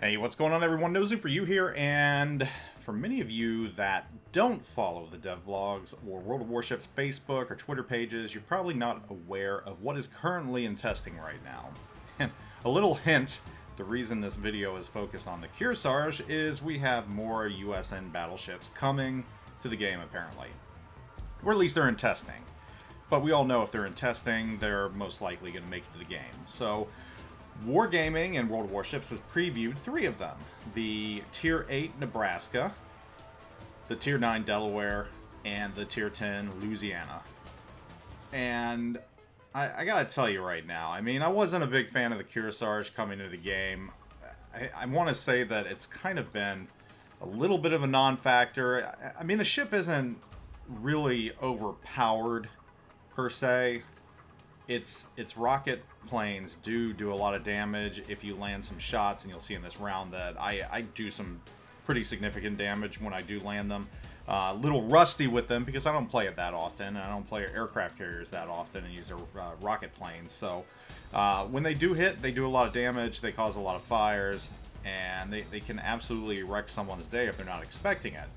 Hey, what's going on everyone? NoZoupForYou here, and for many of you that don't follow the dev blogs or World of Warships Facebook or Twitter pages, you're probably not aware of what is currently in testing right now. And a little hint, the reason this video is focused on the Kearsarge is we have more USN battleships coming to the game apparently. Or at least they're in testing. But we all know if they're in testing, they're most likely going to make it to the game. So Wargaming and World of Warships has previewed 3 of them. The Tier 8 Nebraska, the Tier 9 Delaware, and the Tier 10 Louisiana. And I gotta tell you right now, I mean, I wasn't a big fan of the Kearsarge coming into the game. I want to say that it's kind of been a little bit of a non-factor. I mean, the ship isn't really overpowered, per se. Its rocket planes do a lot of damage if you land some shots, and you'll see in this round that I do some pretty significant damage when I do land them. A little rusty with them because I don't play it that often, and I don't play aircraft carriers that often and use their rocket planes. So when they do hit, they do a lot of damage, they cause a lot of fires, and they can absolutely wreck someone's day if they're not expecting it.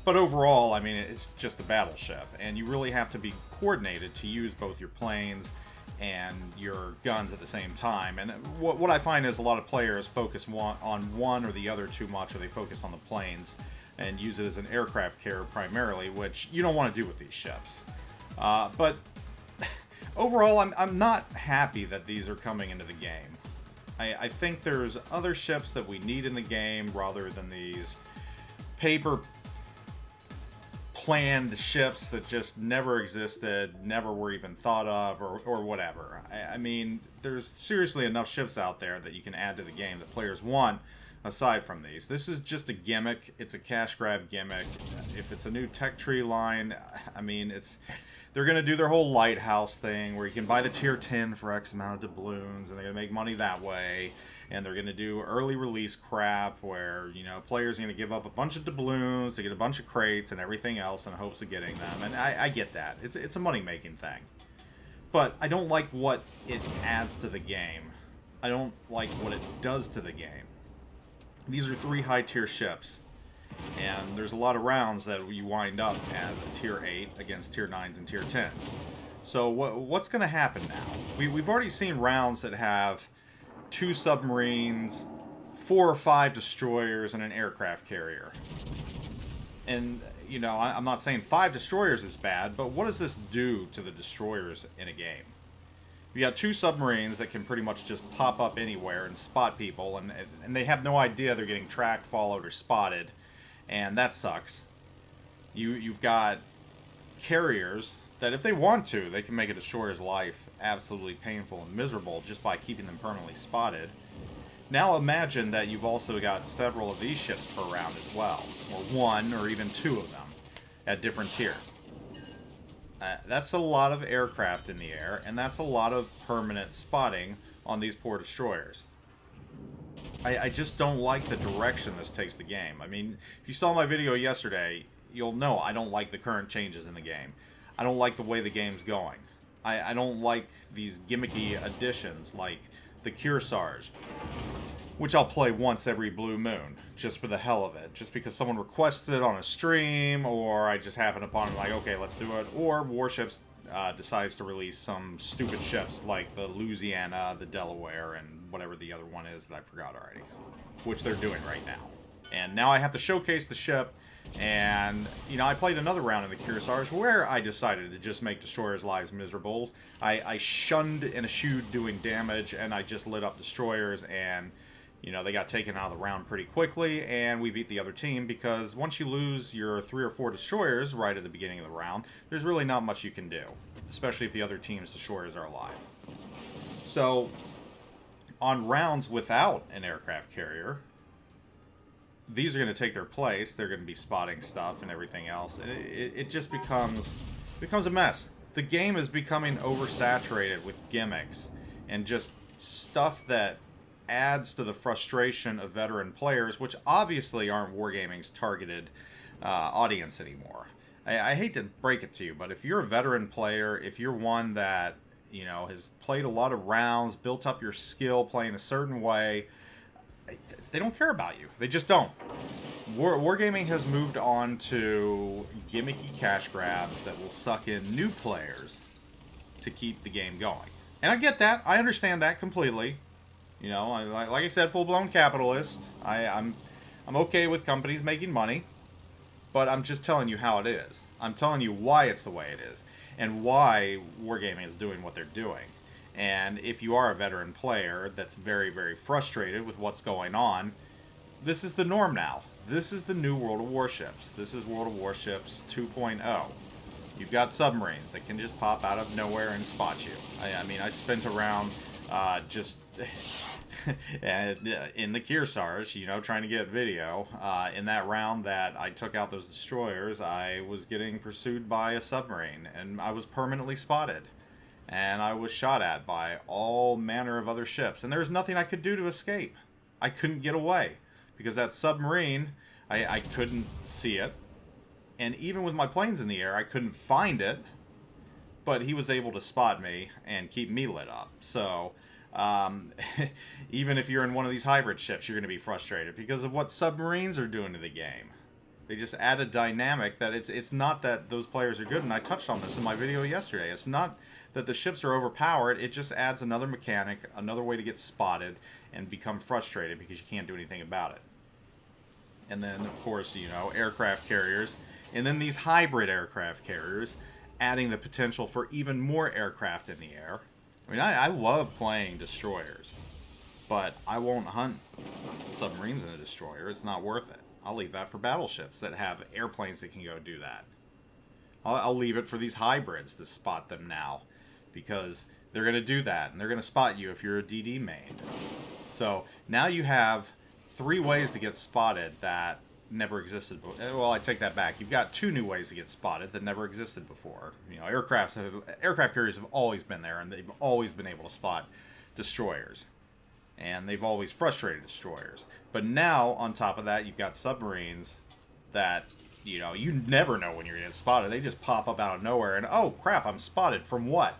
But overall, I mean, it's just a battleship, and you really have to be coordinated to use both your planes and your guns at the same time. And what I find is a lot of players focus on one or the other too much, or they focus on the planes and use it as an aircraft carrier primarily, which you don't want to do with these ships. But overall, I'm not happy that these are coming into the game. I think there's other ships that we need in the game rather than these paper planned ships that just never existed, never were even thought of, or whatever. I mean, there's seriously enough ships out there that you can add to the game that players want aside from these. This is just a gimmick. It's a cash grab gimmick. If it's a new tech tree line, I mean, they're going to do their whole lighthouse thing where you can buy the tier 10 for X amount of doubloons, and they're going to make money that way. And they're going to do early release crap where, you know, players are going to give up a bunch of doubloons to get a bunch of crates and everything else in hopes of getting them. And I get that. It's a money-making thing. But I don't like what it adds to the game. I don't like what it does to the game. These are 3 high-tier ships. And there's a lot of rounds that you wind up as a tier 8 against tier 9s and tier 10s. So what's going to happen now? We've already seen rounds that have 2 submarines, 4 or 5 destroyers, and an aircraft carrier. And, you know, I'm not saying 5 destroyers is bad, but what does this do to the destroyers in a game? You got 2 submarines that can pretty much just pop up anywhere and spot people, and they have no idea they're getting tracked, followed, or spotted, and that sucks. You've got carriers that if they want to, they can make a destroyer's life absolutely painful and miserable just by keeping them permanently spotted. Now imagine that you've also got several of these ships per round as well, or 1 or even 2 of them at different tiers. That's a lot of aircraft in the air, and that's a lot of permanent spotting on these poor destroyers. I just don't like the direction this takes the game. I mean, if you saw my video yesterday, you'll know I don't like the current changes in the game. I don't like the way the game's going. I don't like these gimmicky additions like the Kearsarge, which I'll play once every blue moon, just for the hell of it. Just because someone requested it on a stream, or I just happen upon it like, okay, let's do it. Or Warships decides to release some stupid ships like the Louisiana, the Delaware, and whatever the other one is that I forgot already. Which they're doing right now. And now I have to showcase the ship. And, you know, I played another round in the Kearsarge where I decided to just make destroyers' lives miserable. I shunned and eschewed doing damage, and I just lit up destroyers, and, you know, they got taken out of the round pretty quickly, and we beat the other team, because once you lose your 3 or 4 destroyers right at the beginning of the round, there's really not much you can do, especially if the other team's destroyers are alive. So, on rounds without an aircraft carrier, these are going to take their place. They're going to be spotting stuff and everything else. And it just becomes a mess. The game is becoming oversaturated with gimmicks and just stuff that adds to the frustration of veteran players, which obviously aren't Wargaming's targeted audience anymore. I hate to break it to you, but if you're a veteran player, if you're one that, you know, has played a lot of rounds, built up your skill playing a certain way, they don't care about you. They just don't. Wargaming has moved on to gimmicky cash grabs that will suck in new players to keep the game going. And I get that. I understand that completely. You know, like I said, full-blown capitalist. I'm okay with companies making money, but I'm just telling you how it is. I'm telling you why it's the way it is, and why Wargaming is doing what they're doing. And if you are a veteran player that's very, very frustrated with what's going on, this is the norm now. This is the new World of Warships. This is World of Warships 2.0. You've got submarines that can just pop out of nowhere and spot you. I mean, I spent around just in the Kearsarge, you know, trying to get video. In that round that I took out those destroyers, I was getting pursued by a submarine, and I was permanently spotted. And I was shot at by all manner of other ships, and there was nothing I could do to escape. I couldn't get away, because that submarine, I couldn't see it. And even with my planes in the air, I couldn't find it. But he was able to spot me and keep me lit up. So, even if you're in one of these hybrid ships, you're going to be frustrated because of what submarines are doing to the game. They just add a dynamic that it's not that those players are good, and I touched on this in my video yesterday. It's not that the ships are overpowered, it just adds another mechanic, another way to get spotted and become frustrated because you can't do anything about it. And then, of course, you know, aircraft carriers, and then these hybrid aircraft carriers, adding the potential for even more aircraft in the air. I mean, I love playing destroyers, but I won't hunt submarines in a destroyer. It's not worth it. I'll leave that for battleships that have airplanes that can go do that. I'll leave it for these hybrids to spot them now, because they're going to do that, and they're going to spot you if you're a DD main. So now you have 3 ways to get spotted that never existed before. Well, I take that back. You've got 2 new ways to get spotted that never existed before. You know, aircraft carriers have always been there, and they've always been able to spot destroyers. And they've always frustrated destroyers. But now, on top of that, you've got submarines that, you know, you never know when you're going to get spotted. They just pop up out of nowhere, and oh crap, I'm spotted. From what?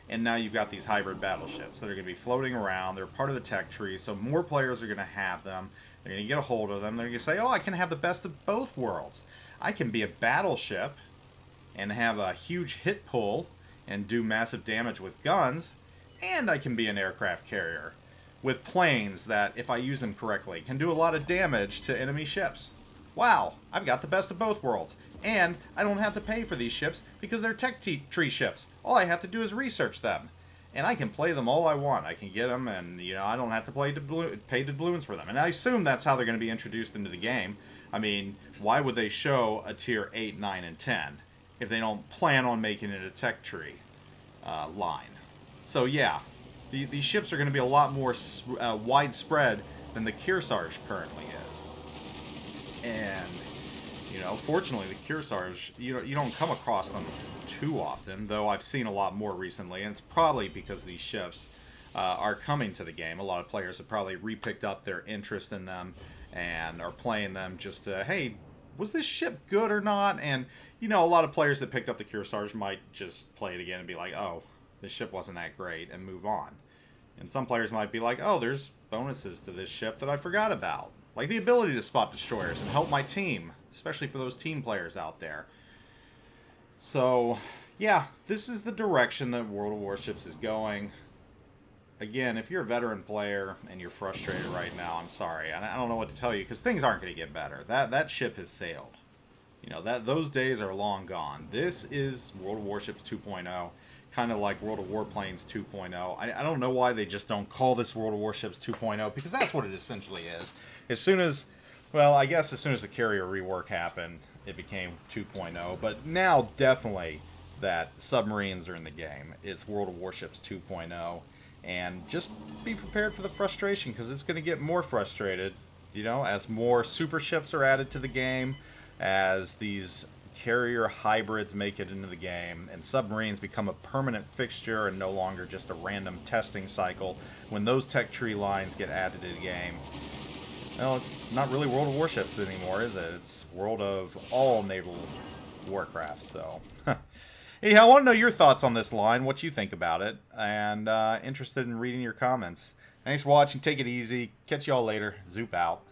And now you've got these hybrid battleships that are going to be floating around. They're part of the tech tree, so more players are going to have them. They're going to get a hold of them. They're going to say, oh, I can have the best of both worlds. I can be a battleship and have a huge hit pull and do massive damage with guns, and I can be an aircraft carrier with planes that, if I use them correctly, can do a lot of damage to enemy ships. Wow, I've got the best of both worlds. And I don't have to pay for these ships because they're tech tree ships. All I have to do is research them. And I can play them all I want. I can get them, and you know, I don't have to pay doubloons for them. And I assume that's how they're going to be introduced into the game. I mean, why would they show a tier 8, 9, and 10 if they don't plan on making it a tech tree line? So yeah, these ships are going to be a lot more widespread than the Kearsarge currently is. And you know, fortunately, the Kearsarge, you don't come across them too often, though I've seen a lot more recently, and it's probably because these ships are coming to the game. A lot of players have probably repicked up their interest in them and are playing them just to, hey, was this ship good or not? And, you know, a lot of players that picked up the Kearsarge might just play it again and be like, oh, this ship wasn't that great, and move on. And some players might be like, oh, there's bonuses to this ship that I forgot about. Like the ability to spot destroyers and help my team, especially for those team players out there. So, yeah, this is the direction that World of Warships is going. Again, if you're a veteran player and you're frustrated right now, I'm sorry. I don't know what to tell you, because things aren't going to get better. That ship has sailed. You know, those days are long gone. This is World of Warships 2.0, kind of like World of Warplanes 2.0. I don't know why they just don't call this World of Warships 2.0, because that's what it essentially is. As soon as, well, I guess as soon as the carrier rework happened, it became 2.0. But now, definitely, that submarines are in the game. It's World of Warships 2.0. And just be prepared for the frustration, because it's going to get more frustrated, you know, as more super ships are added to the game, as these carrier hybrids make it into the game, and submarines become a permanent fixture and no longer just a random testing cycle. When those tech tree lines get added to the game, well, it's not really World of Warships anymore, is it? It's World of all naval warcraft. So, anyhow, I want to know your thoughts on this line, what you think about it, and interested in reading your comments. Thanks for watching. Take it easy. Catch y'all later. Zoop out.